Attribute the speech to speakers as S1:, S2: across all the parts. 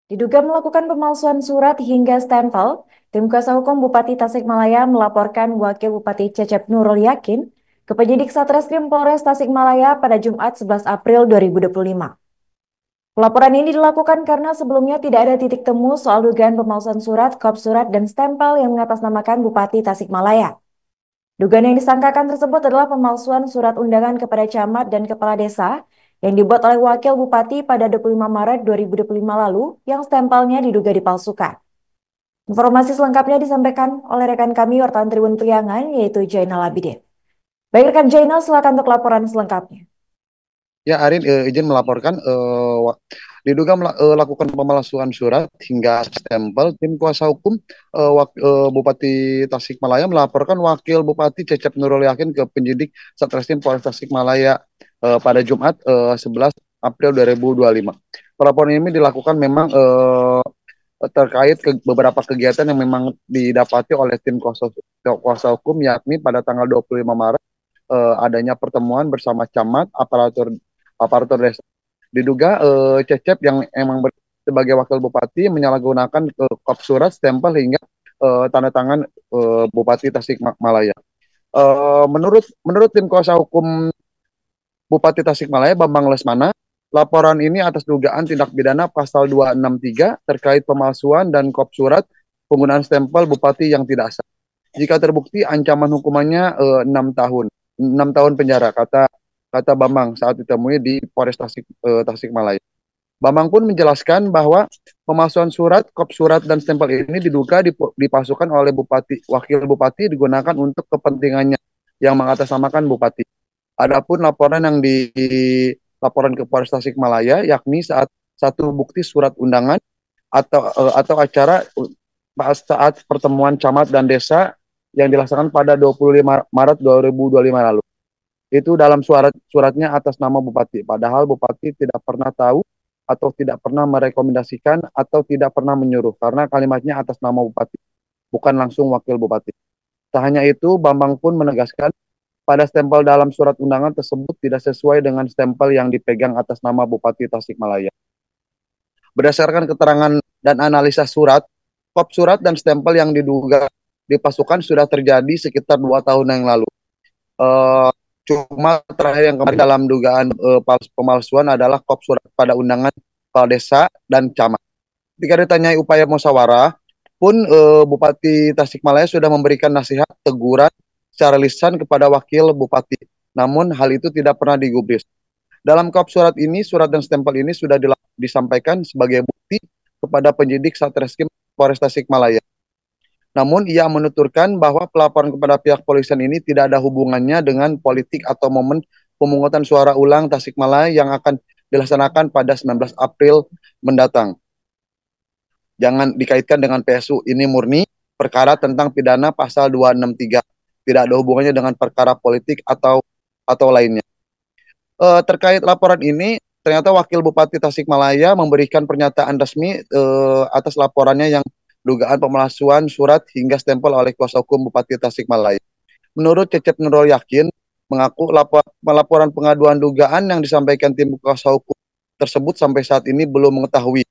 S1: Diduga melakukan pemalsuan surat hingga stempel, tim kuasa hukum Bupati Tasikmalaya melaporkan Wakil Bupati Cecep Nurul Yakin ke penyidik Satreskrim Polres Tasikmalaya pada Jumat 11 April 2025. Pelaporan ini dilakukan karena sebelumnya tidak ada titik temu soal dugaan pemalsuan surat, kop surat, dan stempel yang mengatasnamakan Bupati Tasikmalaya. Dugaan yang disangkakan tersebut adalah pemalsuan surat undangan kepada camat dan kepala desa yang dibuat oleh Wakil Bupati pada 25 Maret 2025 lalu yang stempelnya diduga dipalsukan. Informasi selengkapnya disampaikan oleh rekan kami wartawan Tribun Priangan yaitu Jainal Abidin. Baik rekan Jainal, silakan untuk laporan selengkapnya.
S2: Ya, Arin izin melaporkan diduga lakukan pemalsuan surat hingga stempel. Tim kuasa hukum Bupati Tasikmalaya melaporkan Wakil Bupati Cecep Nurul Yakin ke penyidik Satreskrim Polres Tasikmalaya pada Jumat 11 April 2025. Pelaporan ini dilakukan memang terkait beberapa kegiatan yang memang didapati oleh tim kuasa hukum, yakni pada tanggal 25 Maret adanya pertemuan bersama camat, aparatur desa. Diduga Cecep yang sebagai wakil bupati menyalahgunakan kop surat, stempel hingga tanda tangan Bupati Tasikmalaya. Menurut tim kuasa hukum Bupati Tasikmalaya Bambang Lesmana, laporan ini atas dugaan tindak pidana pasal 263 terkait pemalsuan dan kop surat penggunaan stempel bupati yang tidak sah. Jika terbukti, ancaman hukumannya 6 tahun, 6 tahun penjara, kata kata Bambang saat ditemui di Polres Tasikmalaya. Bambang pun menjelaskan bahwa pemalsuan surat, kop surat, dan stempel ini diduga dipalsukan oleh wakil bupati digunakan untuk kepentingannya yang mengatasnamakan bupati. Adapun laporan yang dilaporan ke Polres Tasikmalaya, yakni satu bukti surat undangan atau acara saat pertemuan camat dan desa yang dilaksanakan pada 25 Maret 2025 lalu. Itu dalam suratnya atas nama bupati. Padahal bupati tidak pernah tahu atau tidak pernah merekomendasikan atau tidak pernah menyuruh karena kalimatnya atas nama bupati, bukan langsung wakil bupati. Tak hanya itu, Bambang pun menegaskan pada stempel dalam surat undangan tersebut tidak sesuai dengan stempel yang dipegang atas nama Bupati Tasikmalaya. Berdasarkan keterangan dan analisa surat, kop surat dan stempel yang diduga dipasukan sudah terjadi sekitar 2 tahun yang lalu. Uh, Cuma terakhir yang kemarin dalam dugaan pemalsuan adalah kop surat pada undangan kepala desa dan camat. Ketika ditanyai upaya musyawarah, pun Bupati Tasikmalaya sudah memberikan nasihat teguran secara lisan kepada wakil bupati. Namun hal itu tidak pernah digubris. Dalam kop surat ini, surat dan stempel ini sudah disampaikan sebagai bukti kepada penyidik Satreskrim Polres Tasikmalaya. Namun ia menuturkan bahwa pelaporan kepada pihak polisian ini tidak ada hubungannya dengan politik atau momen pemungutan suara ulang Tasikmalaya yang akan dilaksanakan pada 19 April mendatang. Jangan dikaitkan dengan PSU, ini murni perkara tentang pidana pasal 263. Tidak ada hubungannya dengan perkara politik atau lainnya. Terkait laporan ini, ternyata Wakil Bupati Tasikmalaya memberikan pernyataan resmi atas laporannya yang dugaan pemalsuan surat hingga stempel oleh kuasa hukum Bupati Tasikmalaya. Menurut Cecep Nurul Yakin, mengaku laporan pengaduan dugaan yang disampaikan tim kuasa hukum tersebut sampai saat ini belum mengetahui.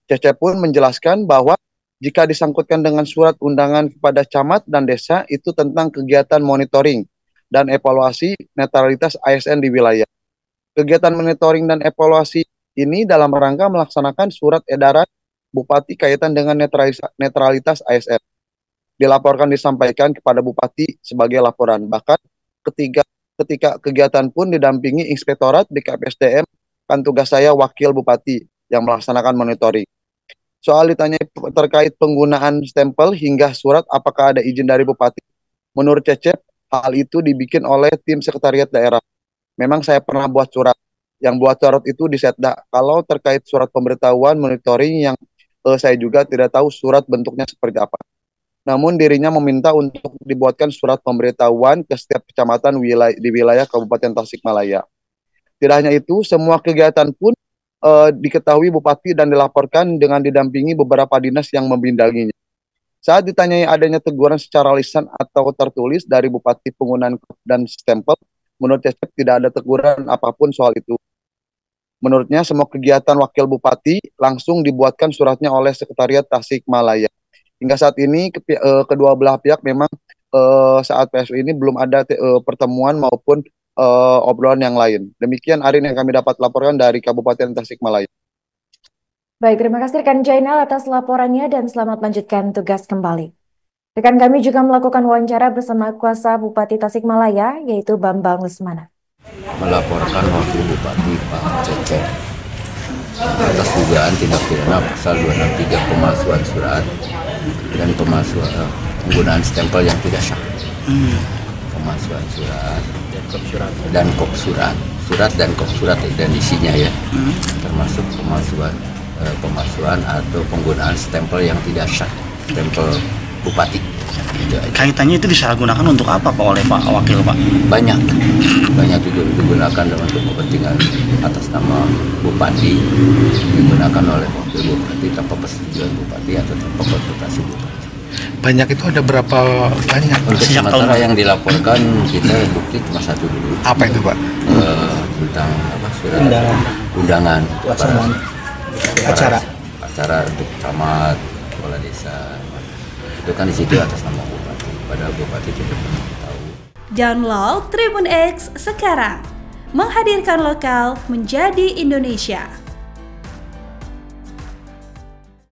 S2: Cecep pun menjelaskan bahwa jika disangkutkan dengan surat undangan kepada camat dan desa itu tentang kegiatan monitoring dan evaluasi netralitas ASN di wilayah. Kegiatan monitoring dan evaluasi ini dalam rangka melaksanakan surat edaran Bupati kaitan dengan netralitas ASN. Dilaporkan disampaikan kepada Bupati sebagai laporan. Bahkan ketika kegiatan pun didampingi Inspektorat BKPSDM, kan tugas saya Wakil Bupati yang melaksanakan monitoring. Soal ditanya terkait penggunaan stempel hingga surat apakah ada izin dari Bupati. Menurut Cecep, hal itu dibikin oleh tim sekretariat daerah. Memang saya pernah buat surat. Yang buat surat itu di Setda. Kalau terkait surat pemberitahuan monitoring yang saya juga tidak tahu surat bentuknya seperti apa. Namun dirinya meminta untuk dibuatkan surat pemberitahuan ke setiap kecamatan di wilayah Kabupaten Tasikmalaya. Tidak hanya itu, semua kegiatan pun diketahui Bupati dan dilaporkan dengan didampingi beberapa dinas yang membindanginya. Saat ditanyai adanya teguran secara lisan atau tertulis dari Bupati penggunaan dan stempel, menurut Cecep tidak ada teguran apapun soal itu. Menurutnya semua kegiatan wakil bupati langsung dibuatkan suratnya oleh Sekretariat Tasikmalaya. Hingga saat ini kedua belah pihak memang saat PSU ini belum ada pertemuan maupun obrolan yang lain. Demikian Arin yang kami dapat laporkan dari Kabupaten Tasikmalaya.
S1: Baik, terima kasih rekan Jainal atas laporannya dan selamat lanjutkan tugas kembali. Rekan kami juga melakukan wawancara bersama kuasa Bupati Tasikmalaya, yaitu Bambang Lesmana.
S3: Melaporkan Wakil Bupati Pak Cecep atas dugaan tindak pidana pasal 263 pemalsuan surat dan penggunaan stempel yang tidak sah. Pemalsuan surat dan kop surat, dan kop surat dan isinya ya, termasuk pemalsuan atau penggunaan stempel yang tidak sah, stempel bupati.
S4: Kaitannya itu disalahgunakan untuk apa Pak oleh Pak Wakil Pak?
S3: Banyak juga digunakan untuk kepentingan atas nama bupati, digunakan oleh wakil bupati tanpa persetujuan bupati atau tanpa konsultasi bupati.
S4: Banyak itu ada berapa banyak?
S3: Untuk sementara yang dilaporkan kita bukti cuma satu dulu.
S4: Apa itu Pak?
S3: Tentang apa, surat undangan acara untuk camat, kepala desa. Itu kan di situ atas nama bupati, padahal bupati tidak pernah tahu.
S5: Download Tribun X sekarang, menghadirkan lokal menjadi Indonesia.